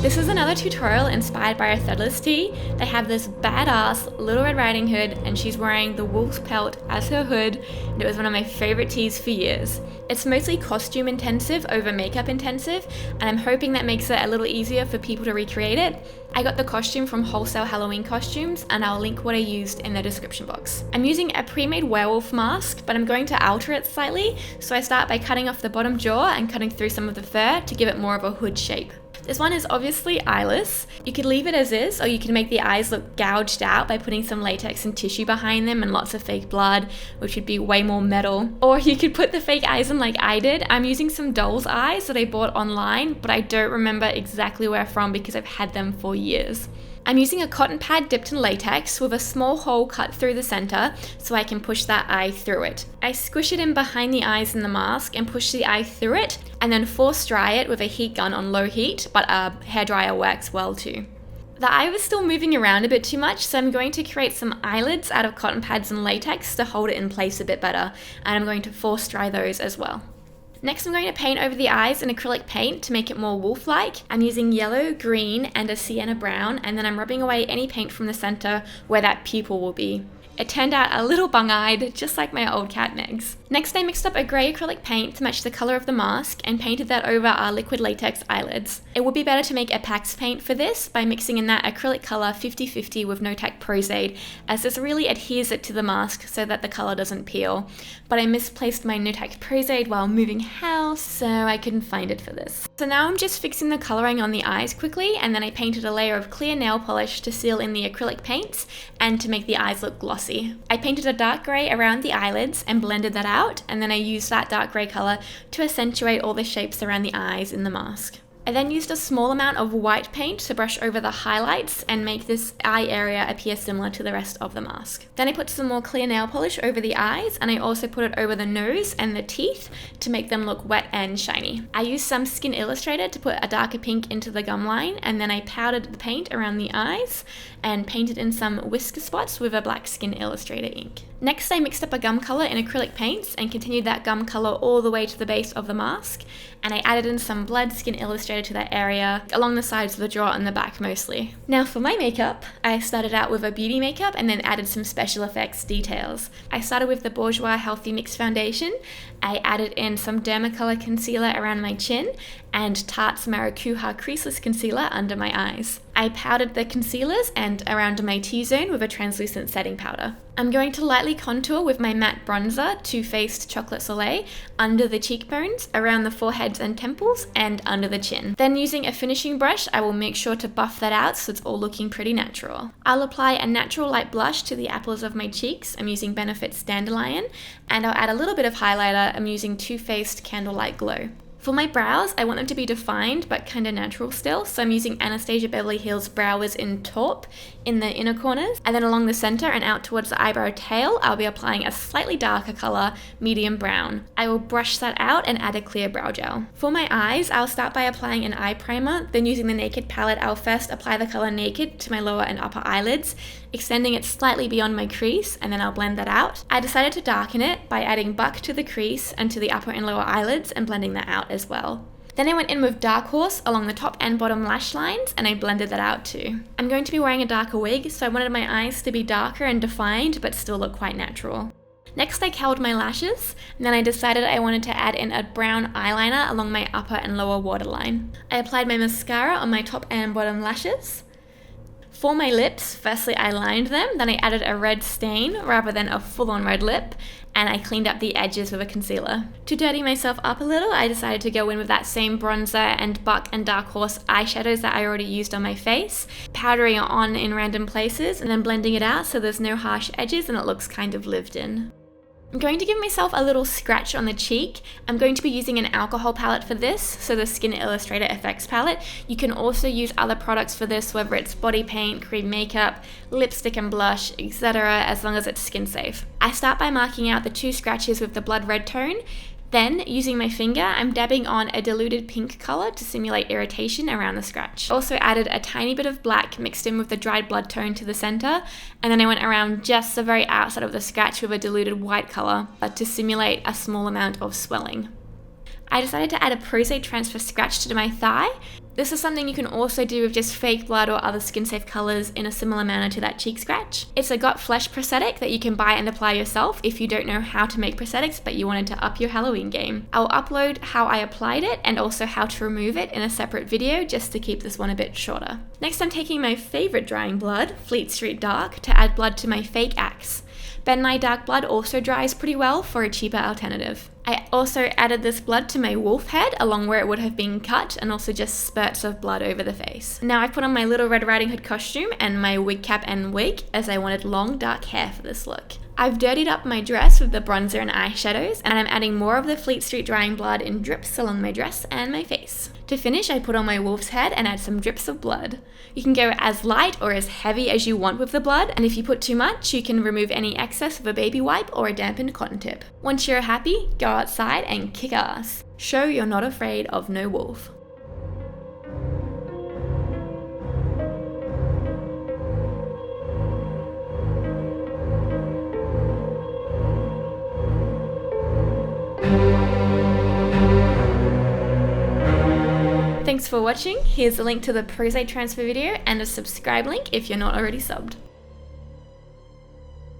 This is another tutorial inspired by a Threadless tee. They have this badass Little Red Riding Hood and she's wearing the wolf pelt as her hood, and it was one of my favorite tees for years. It's mostly costume intensive over makeup intensive, and I'm hoping that makes it a little easier for people to recreate it. I got the costume from Wholesale Halloween Costumes, and I'll link what I used in the description box. I'm using a pre-made werewolf mask, but I'm going to alter it slightly, so I start by cutting off the bottom jaw and cutting through some of the fur to give it more of a hood shape. This one is obviously eyeless. You could leave it as is, or you can make the eyes look gouged out by putting some latex and tissue behind them and lots of fake blood, which would be way more metal. Or you could put the fake eyes in like I did. I'm using some doll's eyes that I bought online, but I don't remember exactly where from because I've had them for years. I'm using a cotton pad dipped in latex with a small hole cut through the center so I can push that eye through it. I squish it in behind the eyes in the mask and push the eye through it, and then force dry it with a heat gun on low heat, but a hairdryer works well too. The eye was still moving around a bit too much, so I'm going to create some eyelids out of cotton pads and latex to hold it in place a bit better, and I'm going to force dry those as well. Next, I'm going to paint over the eyes in acrylic paint to make it more wolf-like. I'm using yellow, green, and a sienna brown, and then I'm rubbing away any paint from the center where that pupil will be. It turned out a little bung-eyed, just like my old cat Megs. Next, I mixed up a grey acrylic paint to match the colour of the mask and painted that over our liquid latex eyelids. It would be better to make a PAX paint for this by mixing in that acrylic colour 50-50 with No-Tack Pros-Aide, as this really adheres it to the mask so that the colour doesn't peel. But I misplaced my No-Tack Pros-Aide while moving house, so I couldn't find it for this. So now I'm just fixing the colouring on the eyes quickly, and then I painted a layer of clear nail polish to seal in the acrylic paints and to make the eyes look glossy. I painted a dark grey around the eyelids and blended that out, and then I used that dark grey colour to accentuate all the shapes around the eyes in the mask. I then used a small amount of white paint to brush over the highlights and make this eye area appear similar to the rest of the mask. Then I put some more clear nail polish over the eyes, and I also put it over the nose and the teeth to make them look wet and shiny. I used some Skin Illustrator to put a darker pink into the gum line, and then I powdered the paint around the eyes and painted in some whisker spots with a black Skin Illustrator ink. Next, I mixed up a gum colour in acrylic paints and continued that gum colour all the way to the base of the mask, and I added in some blood Skin Illustrator to that area, along the sides of the jaw and the back mostly. Now for my makeup, I started out with a beauty makeup and then added some special effects details. I started with the Bourjois Healthy Mix Foundation. I added in some Dermacolor concealer around my chin and Tarte's Maracuja Creaseless Concealer under my eyes. I powdered the concealers and around my T-zone with a translucent setting powder. I'm going to lightly contour with my matte bronzer, Too Faced Chocolate Soleil, under the cheekbones, around the foreheads and temples, and under the chin. Then using a finishing brush, I will make sure to buff that out so it's all looking pretty natural. I'll apply a natural light blush to the apples of my cheeks. I'm using Benefit's Dandelion, and I'll add a little bit of highlighter. I'm using Too Faced Candlelight Glow. For my brows, I want them to be defined but kind of natural still, so I'm using Anastasia Beverly Hills Brow Wiz in taupe in the inner corners, and then along the center and out towards the eyebrow tail, I'll be applying a slightly darker color, medium brown. I will brush that out and add a clear brow gel. For my eyes, I'll start by applying an eye primer, then using the Naked palette, I'll first apply the color Naked to my lower and upper eyelids, extending it slightly beyond my crease, and then I'll blend that out. I decided to darken it by adding Buck to the crease and to the upper and lower eyelids and blending that out as well. Then I went in with Dark Horse along the top and bottom lash lines, and I blended that out too. I'm going to be wearing a darker wig, so I wanted my eyes to be darker and defined but still look quite natural. Next, I curled my lashes, and then I decided I wanted to add in a brown eyeliner along my upper and lower waterline. I applied my mascara on my top and bottom lashes. For my lips, firstly I lined them, then I added a red stain rather than a full-on red lip, and I cleaned up the edges with a concealer. To dirty myself up a little, I decided to go in with that same bronzer and Buck and Dark Horse eyeshadows that I already used on my face, powdering it on in random places and then blending it out so there's no harsh edges and it looks kind of lived in. I'm going to give myself a little scratch on the cheek. I'm going to be using an alcohol palette for this, so the Skin Illustrator FX palette. You can also use other products for this, whether it's body paint, cream makeup, lipstick and blush, etc., as long as it's skin safe. I start by marking out the two scratches with the blood red tone. Then, using my finger, I'm dabbing on a diluted pink color to simulate irritation around the scratch. Also added a tiny bit of black mixed in with the dried blood tone to the center, and then I went around just the very outside of the scratch with a diluted white color to simulate a small amount of swelling. I decided to add a Pros-Aide Transfer scratch to my thigh. This is something you can also do with just fake blood or other skin safe colours in a similar manner to that cheek scratch. It's a Got Flesh prosthetic that you can buy and apply yourself if you don't know how to make prosthetics but you wanted to up your Halloween game. I'll upload how I applied it and also how to remove it in a separate video just to keep this one a bit shorter. Next, I'm taking my favourite drying blood, Fleet Street Dark, to add blood to my fake axe. Ben Nye Dark blood also dries pretty well for a cheaper alternative. I also added this blood to my wolf head along where it would have been cut, and also just spurts of blood over the face. Now I put on my Little Red Riding Hood costume and my wig cap and wig, as I wanted long dark hair for this look. I've dirtied up my dress with the bronzer and eyeshadows, and I'm adding more of the Fleet Street drying blood in drips along my dress and my face. To finish, I put on my wolf's head and add some drips of blood. You can go as light or as heavy as you want with the blood, and if you put too much, you can remove any excess with a baby wipe or a dampened cotton tip. Once you're happy, go outside and kick ass. Show you're not afraid of no wolf. Thanks for watching. Here's a link to the Pros-Aide Transfer video and a subscribe link if you're not already subbed.